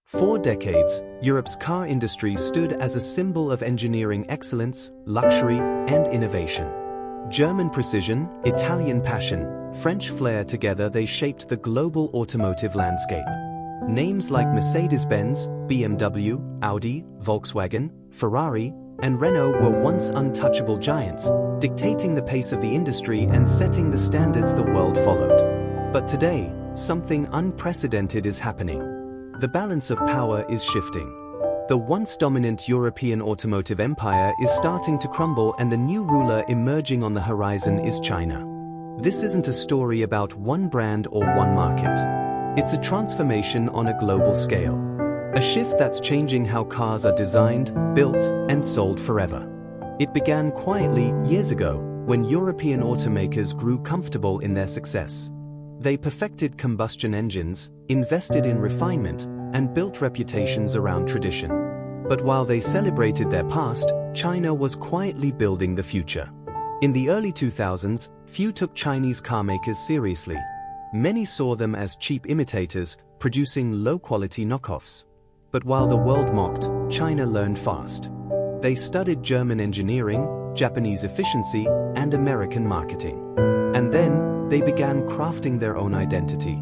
For decades, Europe's car industry stood as a symbol of engineering excellence, luxury, and innovation. German precision, Italian passion, French flair, together they shaped the global automotive landscape. Names like Mercedes-Benz, BMW, Audi, Volkswagen, Ferrari, and Renault were once untouchable giants, dictating the pace of the industry and setting the standards the world followed. But today, something unprecedented is happening. The balance of power is shifting. The once dominant European automotive empire is starting to crumble, and the new ruler emerging on the horizon is China. This isn't a story about one brand or one market. It's a transformation on a global scale. A shift that's changing how cars are designed, built, and sold forever. It began quietly years ago, when European automakers grew comfortable in their success. They perfected combustion engines, invested in refinement, and built reputations around tradition. But while they celebrated their past, China was quietly building the future. In the early 2000s, few took Chinese carmakers seriously. Many saw them as cheap imitators, producing low-quality knockoffs. But while the world mocked, China learned fast. They studied German engineering, Japanese efficiency, and American marketing. And then, they began crafting their own identity.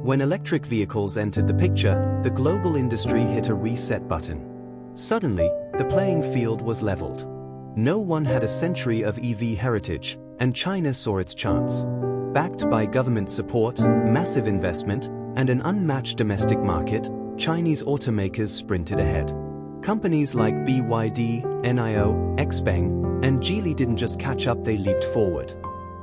When electric vehicles entered the picture, the global industry hit a reset button. Suddenly, the playing field was leveled. No one had a century of EV heritage, and China saw its chance. Backed by government support, massive investment, and an unmatched domestic market, Chinese automakers sprinted ahead. Companies like BYD, NIO, XPeng, and Geely didn't just catch up, they leaped forward.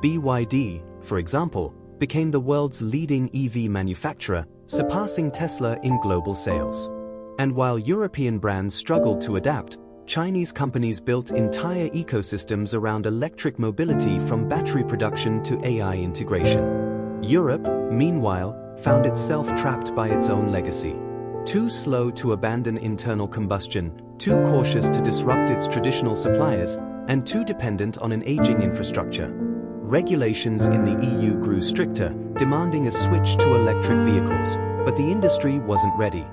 BYD, for example, became the world's leading EV manufacturer, surpassing Tesla in global sales. And while European brands struggled to adapt, Chinese companies built entire ecosystems around electric mobility, from battery production to AI integration. Europe, meanwhile, found itself trapped by its own legacy. Too slow to abandon internal combustion, too cautious to disrupt its traditional suppliers, and too dependent on an aging infrastructure. Regulations in the EU grew stricter, demanding a switch to electric vehicles, but the industry wasn't ready.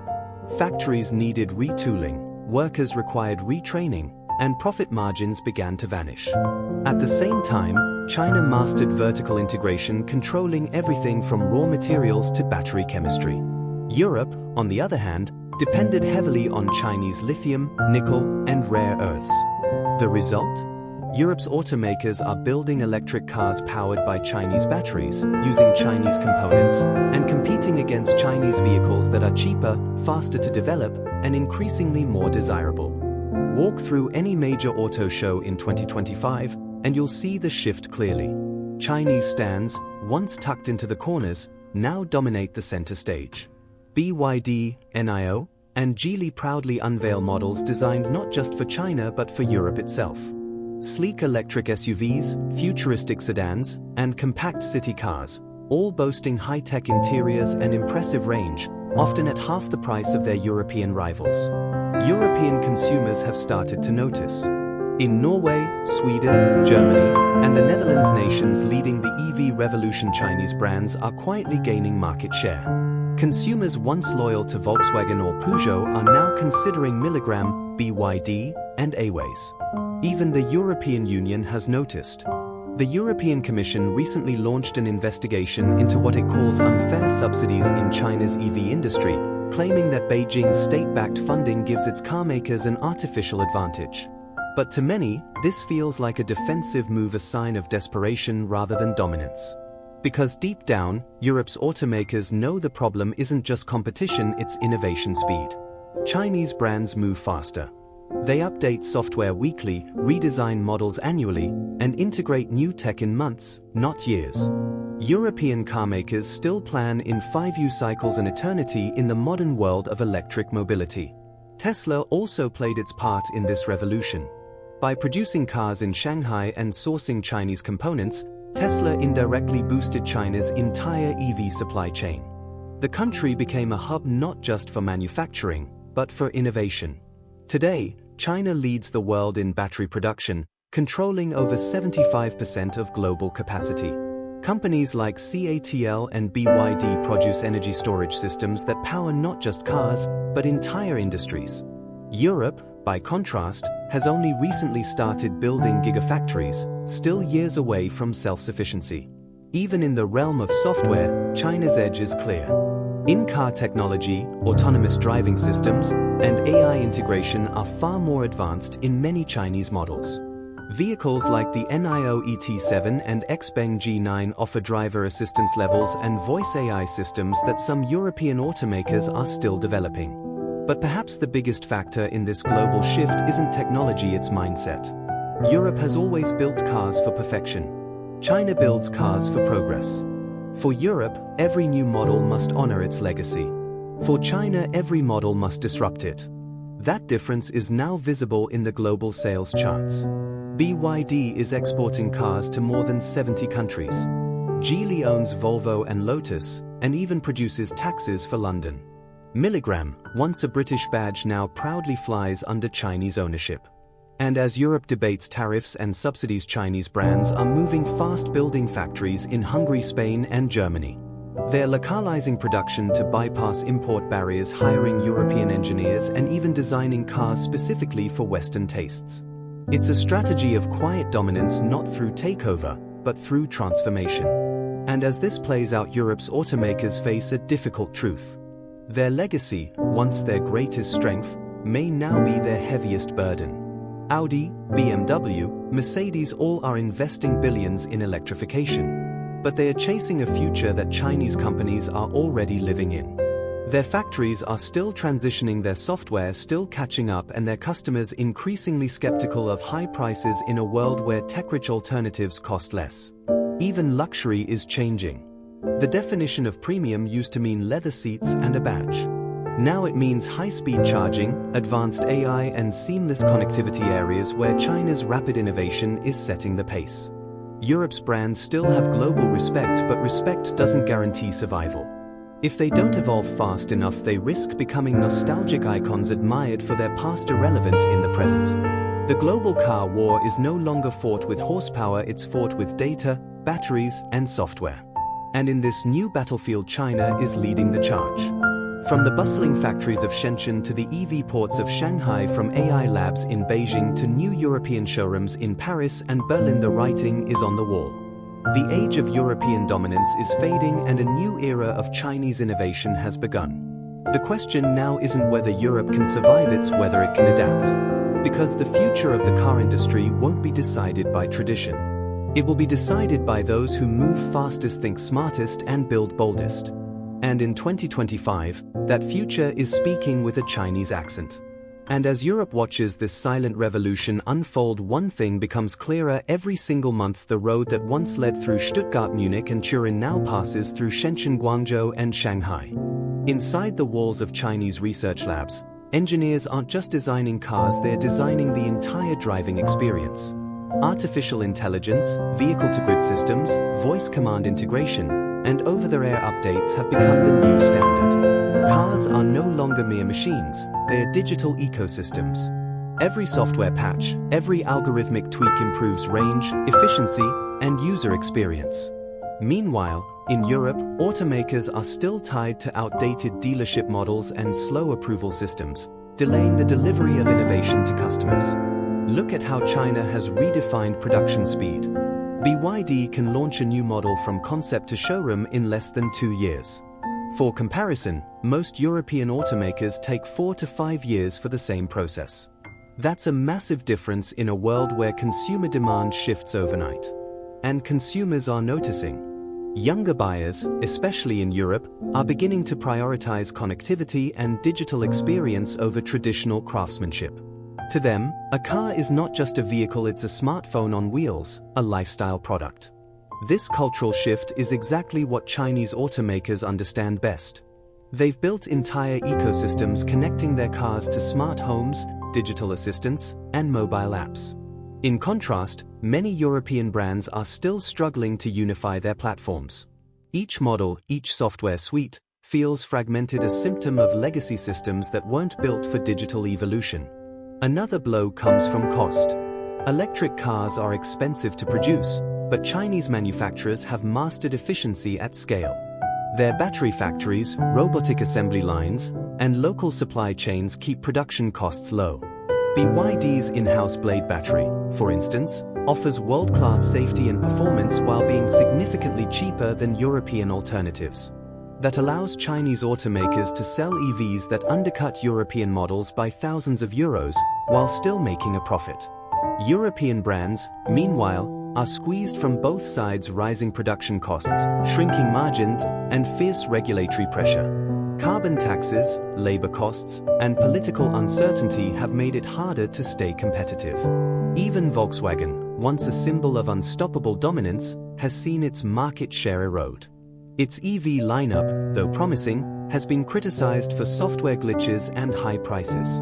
Factories needed retooling, workers required retraining, and profit margins began to vanish. At the same time, China mastered vertical integration, controlling everything from raw materials to battery chemistry. Europe, on the other hand, depended heavily on Chinese lithium, nickel, and rare earths. The result? Europe's automakers are building electric cars powered by Chinese batteries, using Chinese components, and competing against Chinese vehicles that are cheaper, faster to develop, and increasingly more desirable. Walk through any major auto show in 2025, and you'll see the shift clearly. Chinese stands, once tucked into the corners, now dominate the center stage. BYD, NIO, and Geely proudly unveil models designed not just for China but for Europe itself. Sleek electric SUVs, futuristic sedans, and compact city cars, all boasting high-tech interiors and impressive range, often at half the price of their European rivals. European consumers have started to notice. In Norway, Sweden, Germany, and the Netherlands, nations leading the EV revolution, Chinese brands are quietly gaining market share. Consumers once loyal to Volkswagen or Peugeot are now considering Milligram, BYD, and Aways. Even the European Union has noticed. The European Commission recently launched an investigation into what it calls unfair subsidies in China's EV industry, claiming that Beijing's state-backed funding gives its carmakers an artificial advantage. But to many, this feels like a defensive move, a sign of desperation rather than dominance. Because deep down, Europe's automakers know the problem isn't just competition, it's innovation speed. Chinese brands move faster. They update software weekly, redesign models annually, and integrate new tech in months, not years. European carmakers still plan in 5-year cycles, an eternity in the modern world of electric mobility. Tesla also played its part in this revolution. By producing cars in Shanghai and sourcing Chinese components, Tesla indirectly boosted China's entire EV supply chain. The country became a hub not just for manufacturing, but for innovation. Today, China leads the world in battery production, controlling over 75% of global capacity. Companies like CATL and BYD produce energy storage systems that power not just cars, but entire industries. Europe, by contrast, has only recently started building gigafactories, still years away from self-sufficiency. Even in the realm of software, China's edge is clear. In-car technology, autonomous driving systems, and AI integration are far more advanced in many Chinese models. Vehicles like the NIO ET7 and XPeng G9 offer driver assistance levels and voice AI systems that some European automakers are still developing. But perhaps the biggest factor in this global shift isn't technology, it's mindset. Europe has always built cars for perfection. China builds cars for progress. For Europe, every new model must honor its legacy. For China, every model must disrupt it. That difference is now visible in the global sales charts. BYD is exporting cars to more than 70 countries. Geely owns Volvo and Lotus, and even produces taxis for London. Milligram, once a British badge, now proudly flies under Chinese ownership. And as Europe debates tariffs and subsidies, Chinese brands are moving fast, building factories in Hungary, Spain, and Germany. They're localizing production to bypass import barriers, hiring European engineers, and even designing cars specifically for Western tastes. It's a strategy of quiet dominance, not through takeover, but through transformation. And as this plays out, Europe's automakers face a difficult truth. Their legacy, once their greatest strength, may now be their heaviest burden. Audi, BMW, Mercedes all are investing billions in electrification. But they are chasing a future that Chinese companies are already living in. Their factories are still transitioning, their software still catching up, and their customers increasingly skeptical of high prices in a world where tech-rich alternatives cost less. Even luxury is changing. The definition of premium used to mean leather seats and a badge. Now it means high-speed charging, advanced AI, and seamless connectivity, areas where China's rapid innovation is setting the pace. Europe's brands still have global respect, but respect doesn't guarantee survival. If they don't evolve fast enough, they risk becoming nostalgic icons admired for their past, irrelevant in the present. The global car war is no longer fought with horsepower, it's fought with data, batteries, and software. And in this new battlefield, China is leading the charge. From the bustling factories of Shenzhen to the EV ports of Shanghai, from AI labs in Beijing to new European showrooms in Paris and Berlin, the writing is on the wall. The age of European dominance is fading and a new era of Chinese innovation has begun. The question now isn't whether Europe can survive, it's whether it can adapt. Because the future of the car industry won't be decided by tradition. It will be decided by those who move fastest, think smartest, and build boldest. And in 2025, that future is speaking with a Chinese accent. And as Europe watches this silent revolution unfold, one thing becomes clearer every single month: the road that once led through Stuttgart, Munich, and Turin now passes through Shenzhen, Guangzhou, and Shanghai. Inside the walls of Chinese research labs, engineers aren't just designing cars, they're designing the entire driving experience. Artificial intelligence, vehicle-to-grid systems, voice command integration, and over-the-air updates have become the new standard. Cars are no longer mere machines, they are digital ecosystems. Every software patch, every algorithmic tweak improves range, efficiency, and user experience. Meanwhile, in Europe, automakers are still tied to outdated dealership models and slow approval systems, delaying the delivery of innovation to customers. Look at how China has redefined production speed. BYD can launch a new model from concept to showroom in less than 2 years. For comparison, most European automakers take 4 to 5 years for the same process. That's a massive difference in a world where consumer demand shifts overnight. And consumers are noticing. Younger buyers, especially in Europe, are beginning to prioritize connectivity and digital experience over traditional craftsmanship. To them, a car is not just a vehicle, it's a smartphone on wheels, a lifestyle product. This cultural shift is exactly what Chinese automakers understand best. They've built entire ecosystems connecting their cars to smart homes, digital assistants, and mobile apps. In contrast, many European brands are still struggling to unify their platforms. Each model, each software suite, feels fragmented, a symptom of legacy systems that weren't built for digital evolution. Another blow comes from cost. Electric cars are expensive to produce, but Chinese manufacturers have mastered efficiency at scale. Their battery factories, robotic assembly lines, and local supply chains keep production costs low. BYD's in-house blade battery, for instance, offers world-class safety and performance while being significantly cheaper than European alternatives. That allows Chinese automakers to sell EVs that undercut European models by thousands of euros, while still making a profit. European brands, meanwhile, are squeezed from both sides: rising production costs, shrinking margins, and fierce regulatory pressure. Carbon taxes, labor costs, and political uncertainty have made it harder to stay competitive. Even Volkswagen, once a symbol of unstoppable dominance, has seen its market share erode. Its EV lineup, though promising, has been criticized for software glitches and high prices.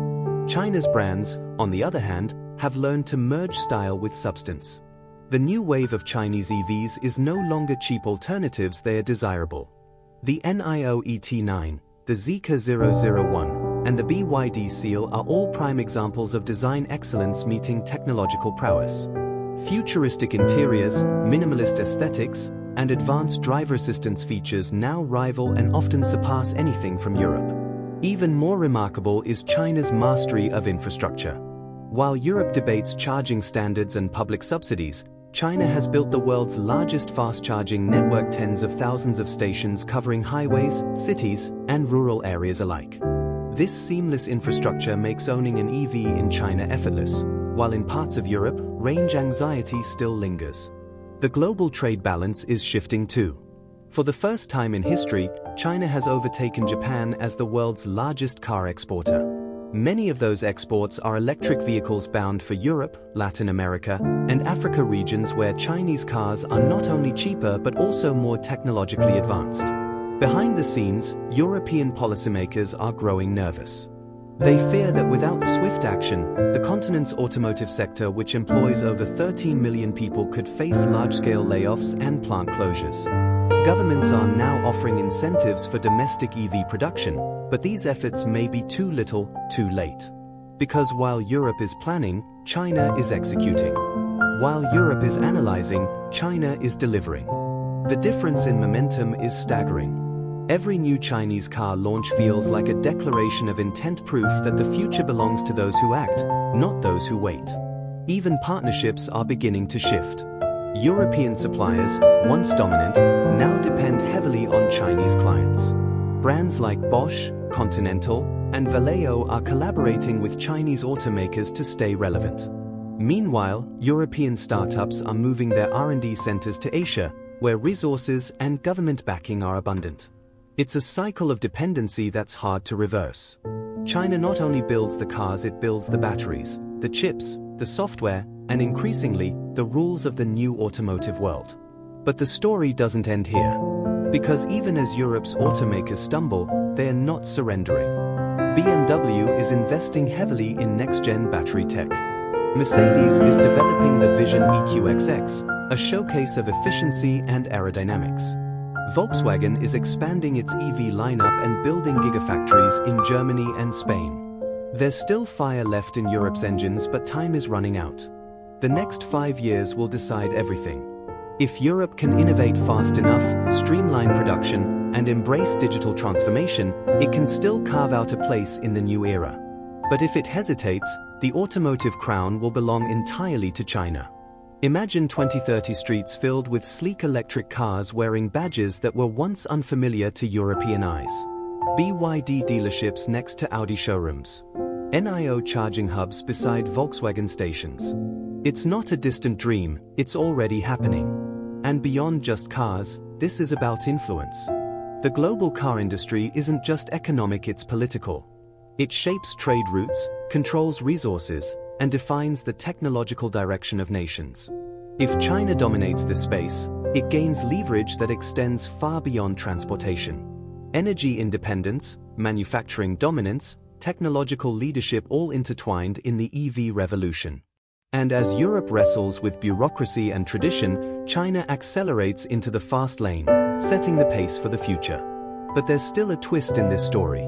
China's brands, on the other hand, have learned to merge style with substance. The new wave of Chinese EVs is no longer cheap alternatives, they are desirable. The NIO ET9, the Zeekr 001, and the BYD Seal are all prime examples of design excellence meeting technological prowess. Futuristic interiors, minimalist aesthetics, and advanced driver assistance features now rival and often surpass anything from Europe. Even more remarkable is China's mastery of infrastructure. While Europe debates charging standards and public subsidies, China has built the world's largest fast-charging network, tens of thousands of stations covering highways, cities, and rural areas alike. This seamless infrastructure makes owning an EV in China effortless, while in parts of Europe, range anxiety still lingers. The global trade balance is shifting too. For the first time in history, China has overtaken Japan as the world's largest car exporter. Many of those exports are electric vehicles bound for Europe, Latin America, and Africa, regions where Chinese cars are not only cheaper but also more technologically advanced. Behind the scenes, European policymakers are growing nervous. They fear that without swift action, the continent's automotive sector, which employs over 13 million people, could face large-scale layoffs and plant closures. Governments are now offering incentives for domestic EV production, but these efforts may be too little, too late. Because while Europe is planning, China is executing. While Europe is analyzing, China is delivering. The difference in momentum is staggering. Every new Chinese car launch feels like a declaration of intent, proof that the future belongs to those who act, not those who wait. Even partnerships are beginning to shift. European suppliers, once dominant, now depend heavily on Chinese clients. Brands like Bosch, Continental, and Valeo are collaborating with Chinese automakers to stay relevant. Meanwhile, European startups are moving their R&D centers to Asia, where resources and government backing are abundant. It's a cycle of dependency that's hard to reverse. China not only builds the cars, it builds the batteries, the chips, the software, and increasingly, the rules of the new automotive world. But the story doesn't end here. Because even as Europe's automakers stumble, they are not surrendering. BMW is investing heavily in next-gen battery tech. Mercedes is developing the Vision EQXX, a showcase of efficiency and aerodynamics. Volkswagen is expanding its EV lineup and building gigafactories in Germany and Spain. There's still fire left in Europe's engines, but time is running out. The next 5 years will decide everything. If Europe can innovate fast enough, streamline production, and embrace digital transformation, it can still carve out a place in the new era. But if it hesitates, the automotive crown will belong entirely to China. Imagine 2030 streets filled with sleek electric cars wearing badges that were once unfamiliar to European eyes. BYD dealerships next to Audi showrooms. NIO charging hubs beside Volkswagen stations. It's not a distant dream, it's already happening. And beyond just cars, this is about influence. The global car industry isn't just economic, it's political. It shapes trade routes, controls resources, and defines the technological direction of nations. If China dominates this space, it gains leverage that extends far beyond transportation. Energy independence, manufacturing dominance, technological leadership, all intertwined in the EV revolution. And as Europe wrestles with bureaucracy and tradition, China accelerates into the fast lane, setting the pace for the future. But there's still a twist in this story.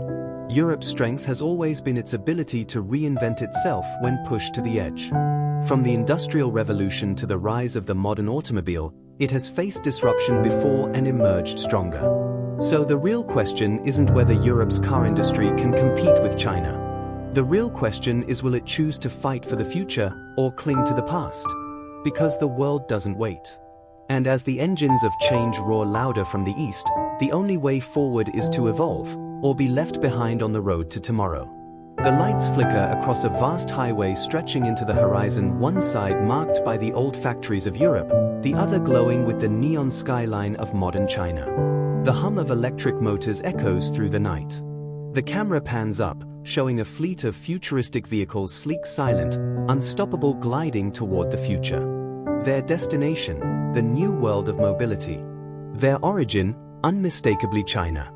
Europe's strength has always been its ability to reinvent itself when pushed to the edge. From the Industrial Revolution to the rise of the modern automobile, it has faced disruption before and emerged stronger. So the real question isn't whether Europe's car industry can compete with China. The real question is, will it choose to fight for the future or cling to the past? Because the world doesn't wait. And as the engines of change roar louder from the east, the only way forward is to evolve, or be left behind on the road to tomorrow. The lights flicker across a vast highway stretching into the horizon, one side marked by the old factories of Europe, the other glowing with the neon skyline of modern China. The hum of electric motors echoes through the night. The camera pans up, showing a fleet of futuristic vehicles, sleek, silent, unstoppable, gliding toward the future. Their destination, the new world of mobility. Their origin, unmistakably China.